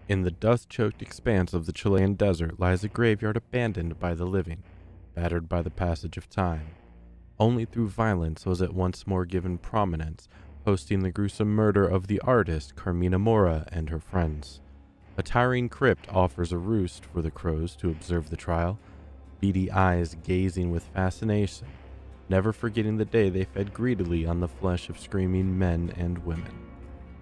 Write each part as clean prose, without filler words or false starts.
In the dust-choked expanse of the Chilean desert lies a graveyard abandoned by the living, battered by the passage of time. Only through violence was it once more given prominence, hosting the gruesome murder of the artist Carmina Mora and her friends. A towering crypt offers a roost for the crows to observe the trial, beady eyes gazing with fascination, never forgetting the day they fed greedily on the flesh of screaming men and women.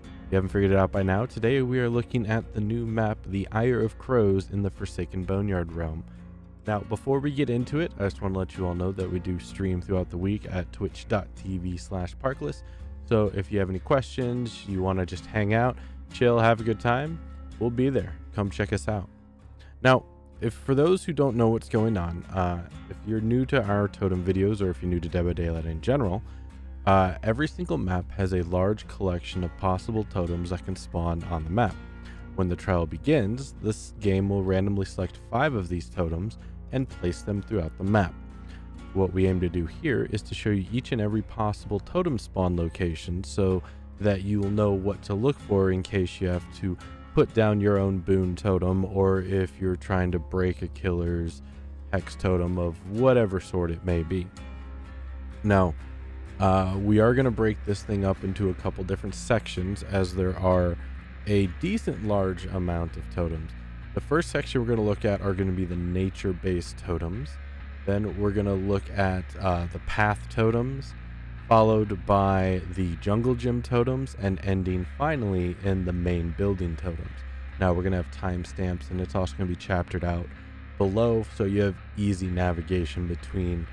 If you haven't figured it out by now, today we are looking at the new map, the Eyrie of Crows in the Forsaken Boneyard realm. Now, before we get into it, I just want to let you all know that we do stream throughout the week at twitch.tv/Parklis. So if you have any questions, you want to just hang out, chill, have a good time, we'll be there. Come check us out. Now, for those who don't know what's going on, if you're new to our Totem videos, or if you're new to Dead by Daylight in general, every single map has a large collection of possible totems that can spawn on the map. When the trial begins, this game will randomly select 5 of these totems and place them throughout the map. What we aim to do here is to show you each and every possible totem spawn location so that you'll know what to look for in case you have to put down your own boon totem, or if you're trying to break a killer's hex totem of whatever sort it may be. Now, we are going to break this thing up into a couple different sections, as there are a decent large amount of totems. The first section we're going to look at are going to be the nature-based totems. Then we're going to look at the path totems, followed by the jungle gym totems, and ending finally in the main building totems. Now we're going to have timestamps, and it's also going to be chaptered out below, so you have easy navigation between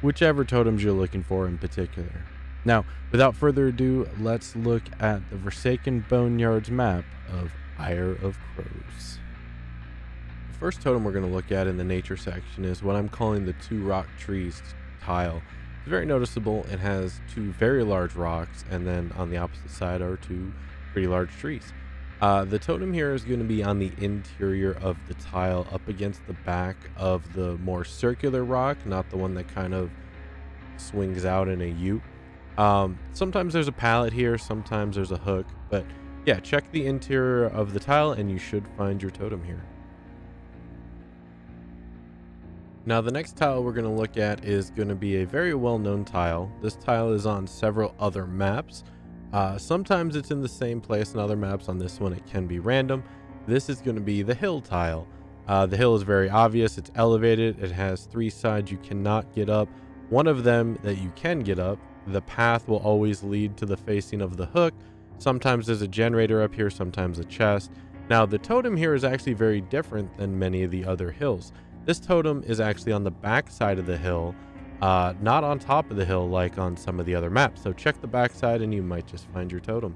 whichever totems you're looking for in particular. Now, without further ado, let's look at the Forsaken Boneyard's map of Eyrie of Crows. The first totem we're going to look at in the nature section is what I'm calling the 2 rock trees tile. It's very noticeable. It has 2 very large rocks, and then on the opposite side are 2 pretty large trees. The totem here is going to be on the interior of the tile, up against the back of the more circular rock, not the one that kind of swings out in a U. Sometimes there's a pallet here, sometimes there's a hook, but yeah, check the interior of the tile and you should find your totem here. Now, the next tile we're going to look at is going to be a very well-known tile. This tile is on several other maps. Sometimes it's in the same place in other maps. On this one, it can be random. This is going to be the hill tile. The hill is very obvious. It's elevated. It has 3 sides you cannot get up. One of them that you can get up. The path will always lead to the facing of the hook. Sometimes there's a generator up here, sometimes a chest. Now, the totem here is actually very different than many of the other hills. This totem is actually on the back side of the hill, not on top of the hill like on some of the other maps. So check the back side and you might just find your totem.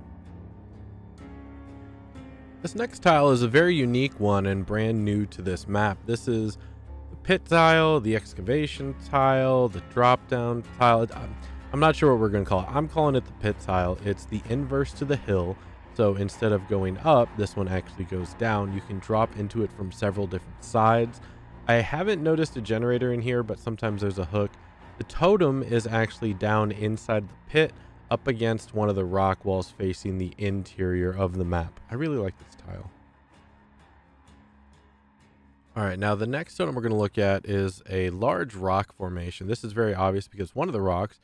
This next tile is a very unique one and brand new to this map. This is the pit tile, the excavation tile, the drop down tile. I'm not sure what we're going to call it. I'm calling it the pit tile. It's the inverse to the hill. So instead of going up, this one actually goes down. You can drop into it from several different sides. I haven't noticed a generator in here, but sometimes there's a hook. The totem is actually down inside the pit, up against one of the rock walls facing the interior of the map. I really like this tile. All right, now the next totem we're going to look at is a large rock formation. This is very obvious because one of the rocks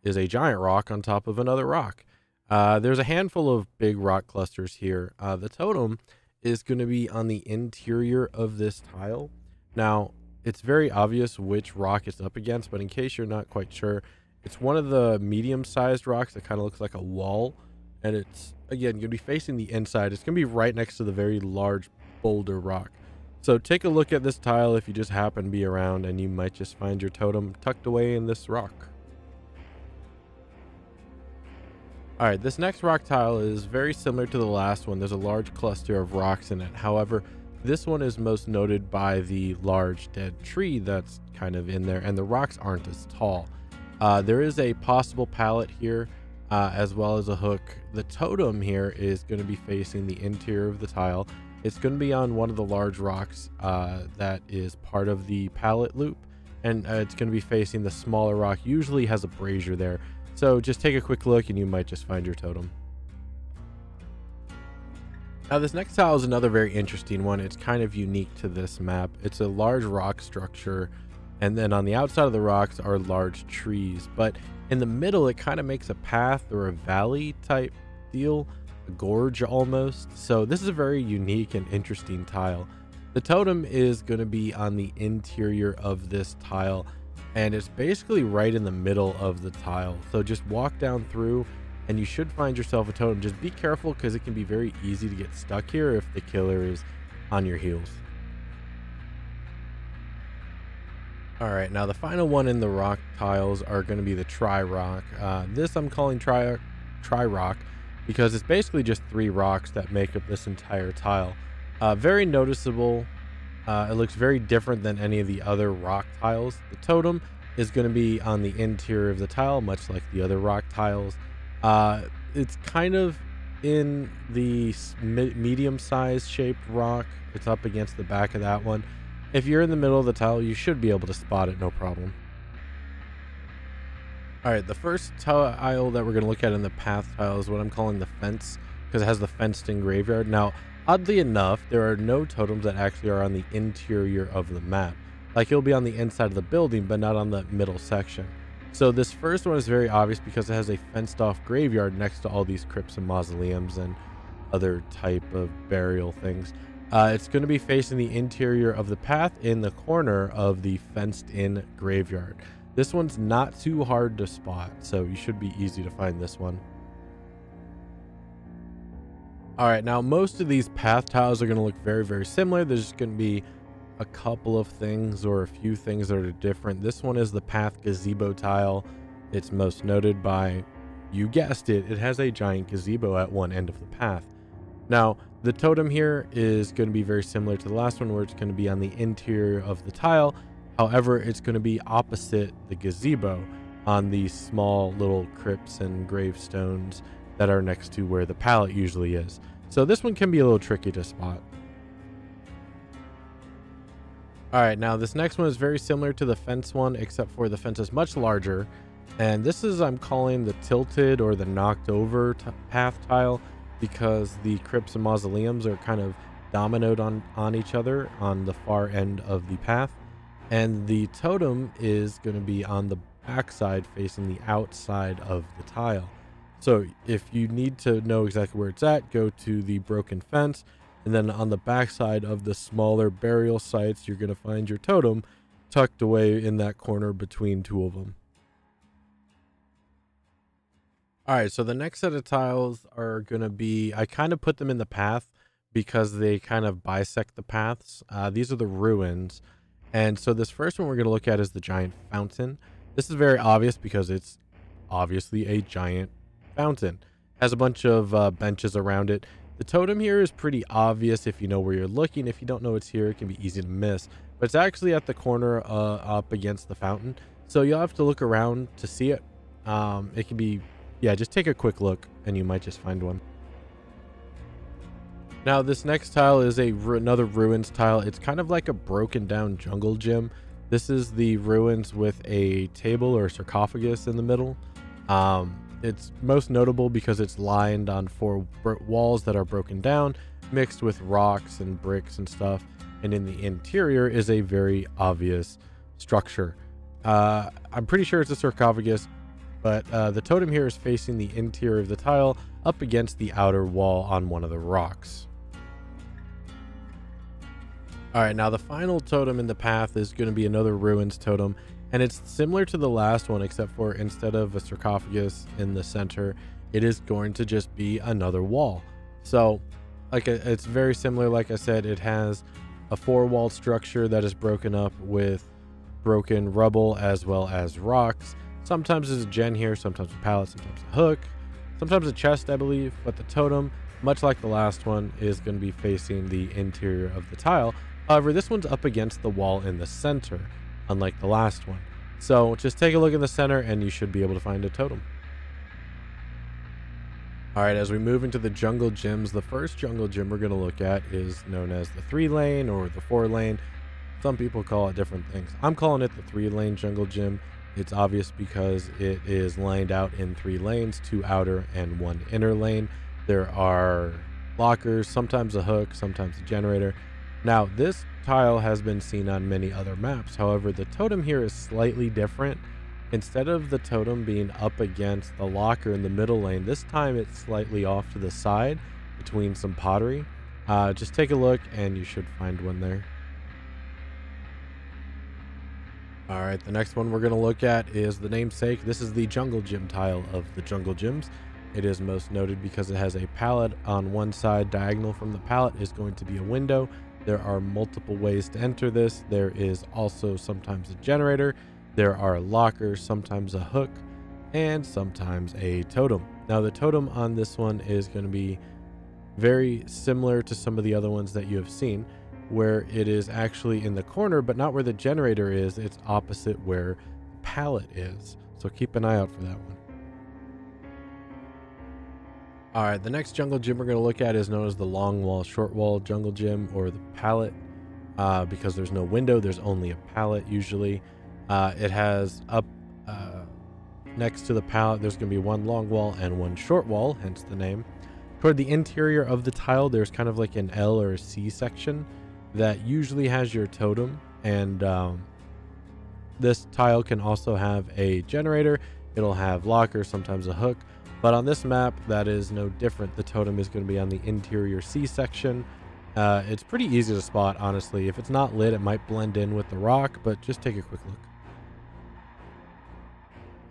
is a giant rock on top of another rock. There's a handful of big rock clusters here. The totem is going to be on the interior of this tile. Now, it's very obvious which rock it's up against, but in case you're not quite sure, it's one of the medium-sized rocks that kind of looks like a wall, and it's, again, going to be facing the inside. It's going to be right next to the very large boulder rock. So take a look at this tile if you just happen to be around, and you might just find your totem tucked away in this rock. All right, this next rock tile is very similar to the last one. There's a large cluster of rocks in it. However, this one is most noted by the large dead tree that's kind of in there, and the rocks aren't as tall. There is a possible pallet here, as well as a hook. The totem here is going to be facing the interior of the tile. It's going to be on one of the large rocks that is part of the pallet loop, and it's going to be facing the smaller rock. Usually has a brazier there. So just take a quick look and you might just find your totem. Now this next tile is another very interesting one. It's kind of unique to this map. It's a large rock structure, and then on the outside of the rocks are large trees, but in the middle it kind of makes a path or a valley type deal, a gorge almost. So this is a very unique and interesting tile. The totem is going to be on the interior of this tile, and it's basically right in the middle of the tile. So just walk down through and you should find yourself a totem. Just be careful because it can be very easy to get stuck here if the killer is on your heels. All right, now the final one in the rock tiles are going to be the tri-rock. This I'm calling tri-rock because it's basically just 3 rocks that make up this entire tile. Very noticeable. It looks very different than any of the other rock tiles. The totem is going to be on the interior of the tile, much like the other rock tiles. It's kind of in the medium-sized shaped rock. It's up against the back of that one. If you're in the middle of the tile, you should be able to spot it, no problem. All right, the first tile that we're going to look at in the path tile is what I'm calling the fence, because it has the fenced-in graveyard. Now, oddly enough, there are no totems that actually are on the interior of the map. Like, it'll be on the inside of the building, but not on the middle section. So this first one is very obvious because it has a fenced-off graveyard next to all these crypts and mausoleums and other type of burial things. It's going to be facing the interior of the path in the corner of the fenced-in graveyard. This one's not too hard to spot, so you should be easy to find this one. All right, now most of these path tiles are going to look very, very similar. There's just going to be a couple of things or a few things that are different. This one is the path gazebo tile. It's most noted by, you guessed it, it has a giant gazebo at one end of the path. Now, the totem here is going to be very similar to the last one, where it's going to be on the interior of the tile. However, it's going to be opposite the gazebo on these small little crypts and gravestones that are next to where the pallet usually is. So this one can be a little tricky to spot. All right, now this next one is very similar to the fence one, except for the fence is much larger. And this is, I'm calling the tilted or the knocked over path tile, because the crypts and mausoleums are kind of dominoed on each other on the far end of the path. And the totem is going to be on the backside facing the outside of the tile. So if you need to know exactly where it's at, go to the broken fence. And then on the backside of the smaller burial sites, you're going to find your totem tucked away in that corner between 2 of them. All right, so the next set of tiles are going to be, I kind of put them in the path because they kind of bisect the paths. These are the ruins. And so this first one we're going to look at is the giant fountain. This is very obvious because it's obviously a giant fountain. It has a bunch of benches around it. The totem here is pretty obvious if you know where you're looking. If you don't know it's here, it can be easy to miss. But it's actually at the corner up against the fountain. So you'll have to look around to see it. It can be, yeah, just take a quick look and you might just find one. Now this next tile is another ruins tile. It's kind of like a broken down jungle gym. This is the ruins with a table or sarcophagus in the middle. It's most notable because it's lined on 4 walls that are broken down, mixed with rocks and bricks and stuff. And in the interior is a very obvious structure. I'm pretty sure it's a sarcophagus, but the totem here is facing the interior of the tile up against the outer wall on one of the rocks. All right, now the final totem in the path is going to be another ruins totem. And it's similar to the last one, except for instead of a sarcophagus in the center, it is going to just be another wall. So it's very similar. Like I said, it has a 4-walled structure that is broken up with broken rubble as well as rocks. Sometimes there's a gen here, sometimes a pallet, sometimes a hook, sometimes a chest, I believe. But the totem, much like the last one, is going to be facing the interior of the tile. However, this one's up against the wall in the center, unlike the last one. So just take a look in the center and you should be able to find a totem. All right, as we move into the jungle gyms, the first jungle gym we're going to look at is known as the 3-lane or the 4-lane. Some people call it different things. I'm calling it the 3-lane jungle gym. It's obvious because it is lined out in 3 lanes, 2 outer and 1 inner lane. There are lockers, sometimes a hook, sometimes a generator. Now, this tile has been seen on many other maps. However, the totem here is slightly different. Instead of the totem being up against the locker in the middle lane, this time it's slightly off to the side between some pottery. Just take a look and you should find one there. All right, the next one we're going to look at is the namesake. This is the jungle gym tile of the jungle gyms. It is most noted because it has a pallet on one side. Diagonal from the pallet is going to be a window. There are multiple ways to enter this. There is also sometimes a generator. There are lockers, sometimes a hook, and sometimes a totem. Now, the totem on this one is going to be very similar to some of the other ones that you have seen, where it is actually in the corner, but not where the generator is. It's opposite where the pallet is. So keep an eye out for that one. All right, the next jungle gym we're going to look at is known as the long wall, short wall jungle gym, or the pallet, because there's no window. There's only a pallet usually. It has up next to the pallet, there's going to be one long wall and one short wall, hence the name. Toward the interior of the tile, there's kind of like an L or a C section that usually has your totem, and this tile can also have a generator. It'll have lockers, sometimes a hook, but on this map that is no different. The totem is going to be on the interior C section. It's pretty easy to spot, honestly. If it's not lit, it might blend in with the rock, but just take a quick look.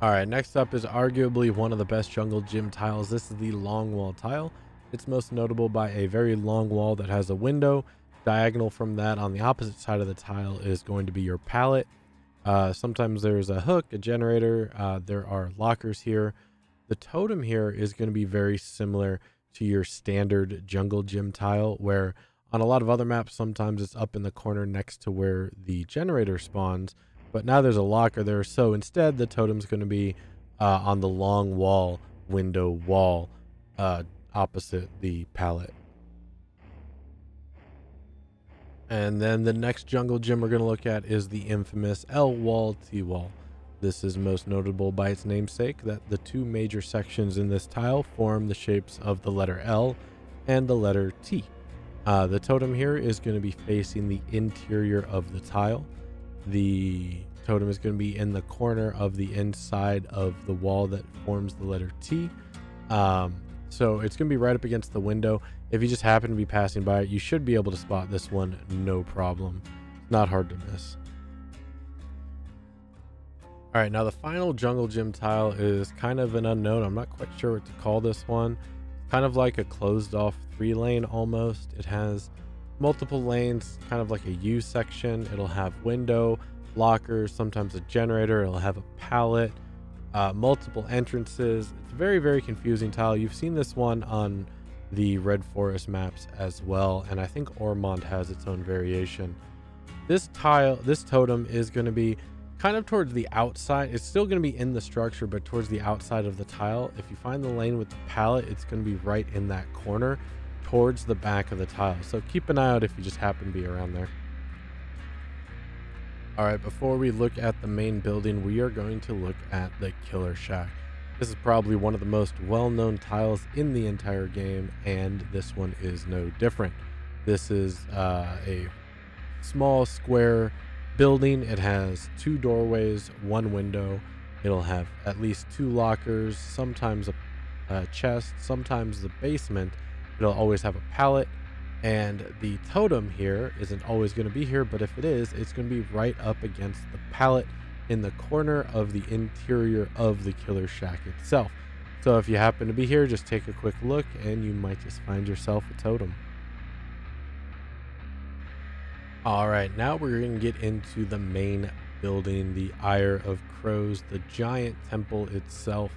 All right, next up is arguably one of the best jungle gym tiles. This is the long wall tile. It's most notable by a very long wall that has a window. Diagonal from that on the opposite side of the tile is going to be your pallet. Sometimes there's a hook, a generator. There are lockers here. The totem here is going to be very similar to your standard jungle gym tile, where on a lot of other maps, sometimes it's up in the corner next to where the generator spawns. But now there's a locker there. So instead, the totem's going to be on the long wall, window wall, opposite the pallet. And then the next jungle gym we're going to look at is the infamous L wall, T wall. This is most notable by its namesake, that the two major sections in this tile form the shapes of the letter L and the letter T. The totem here is going to be facing the interior of the tile. The totem is going to be in the corner of the inside of the wall that forms the letter T. So it's going to be right up against the window. If you just happen to be passing by it, you should be able to spot this one, no problem. Not hard to miss. All right, now the final jungle gym tile is kind of an unknown. I'm not quite sure what to call this one. Kind of like a closed off 3-lane almost. It has multiple lanes, kind of like a U section. It'll have window, lockers, sometimes a generator. It'll have a pallet, multiple entrances. It's a very, very confusing tile. You've seen this one on the Red Forest maps as well, and I think Ormond has its own variation. This totem is going to be kind of towards the outside. It's still going to be in the structure, but towards the outside of the tile. If you find the lane with the pallet, it's going to be right in that corner towards the back of the tile. So keep an eye out if you just happen to be around there. All right, before we look at the main building, we are going to look at the Killer Shack. This is probably one of the most well-known tiles in the entire game, and this one is no different. This is a small square building. It has 2 doorways, 1 window. It'll have at least 2 lockers, sometimes a chest, sometimes the basement. It'll always have a pallet, and the totem here isn't always going to be here, but if it is, it's going to be right up against the pallet in the corner of the interior of the Killer Shack itself. So if you happen to be here, just take a quick look and you might just find yourself a totem. All right, now we're going to get into the main building, the Eyrie of Crows, the giant temple itself.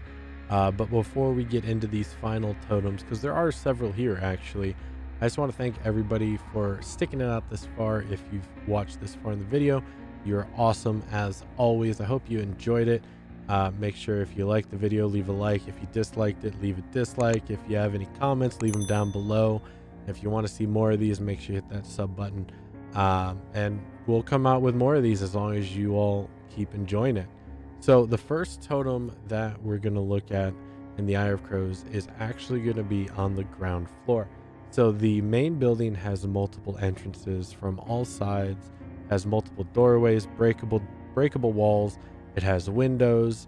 But before we get into these final totems, because there are several here actually, I just want to thank everybody for sticking it out this far. If you've watched this far in the video, you're awesome as always. I hope you enjoyed it. Make sure if you liked the video, leave a like. If you disliked it, leave a dislike. If you have any comments, leave them down below. If you want to see more of these, make sure you hit that sub button. And we'll come out with more of these as long as you all keep enjoying it. So the first totem that we're going to look at in the Eyrie of Crows is actually going to be on the ground floor. So the main building has multiple entrances from all sides, has multiple doorways, breakable walls. It has windows.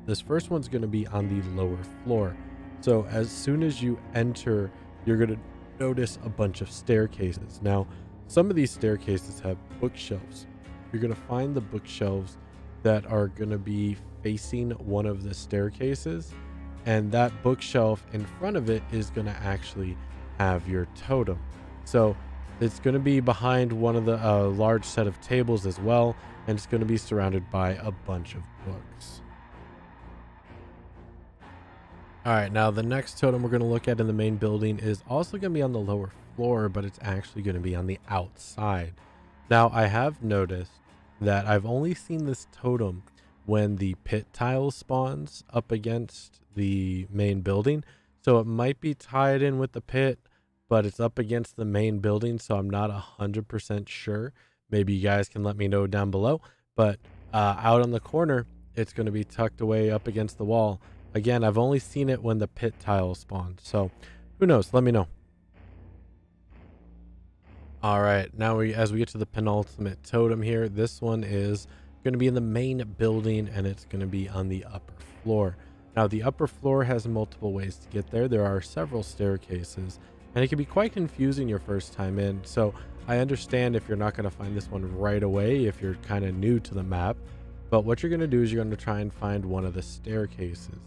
This first one's going to be on the lower floor. So as soon as you enter, you're going to notice a bunch of staircases. Now, some of these staircases have bookshelves. You're going to find the bookshelves that are going to be facing one of the staircases, and that bookshelf in front of it is going to actually have your totem. So it's going to be behind one of the large set of tables as well, and it's going to be surrounded by a bunch of books. All right, now the next totem we're going to look at in the main building is also going to be on the lower floor, but it's actually going to be on the outside. Now, I have noticed that I've only seen this totem when the pit tile spawns up against the main building. So it might be tied in with the pit, but it's up against the main building, so I'm not 100% sure. Maybe you guys can let me know down below. But out on the corner, it's going to be tucked away up against the wall. Again, I've only seen it when the pit tile spawned, so who knows? Let me know. All right, now as we get to the penultimate totem here, this one is going to be in the main building, and it's going to be on the upper floor. Now, the upper floor has multiple ways to get there. There are several staircases, and it can be quite confusing your first time in. So I understand if you're not going to find this one right away, if you're kind of new to the map. But what you're going to do is you're going to try and find one of the staircases.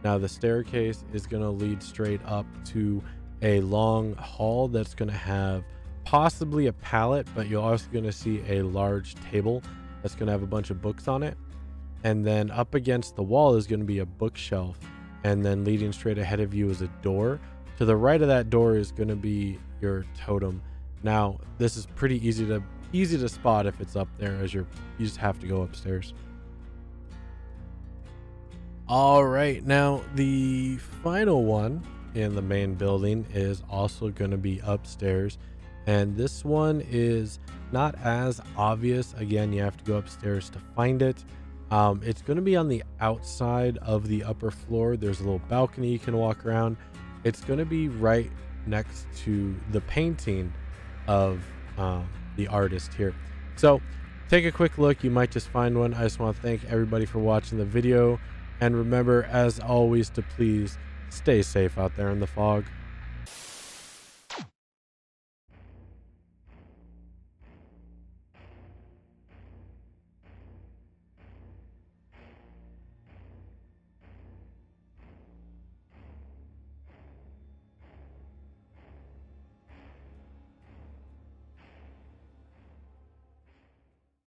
Now, the staircase is going to lead straight up to a long hall that's going to have possibly a pallet, but you're also going to see a large table that's going to have a bunch of books on it. And then up against the wall is going to be a bookshelf, and then leading straight ahead of you is a door. To the right of that door is going to be your totem. Now, this is pretty easy to spot if it's up there, as you just have to go upstairs. All right, now the final one in the main building is also going to be upstairs, and this one is not as obvious. Again, you have to go upstairs to find it. It's going to be on the outside of the upper floor. There's a little balcony you can walk around. It's going to be right next to the painting of the artist here. So take a quick look. You might just find one. I just want to thank everybody for watching the video. And remember, as always, to please stay safe out there in the fog.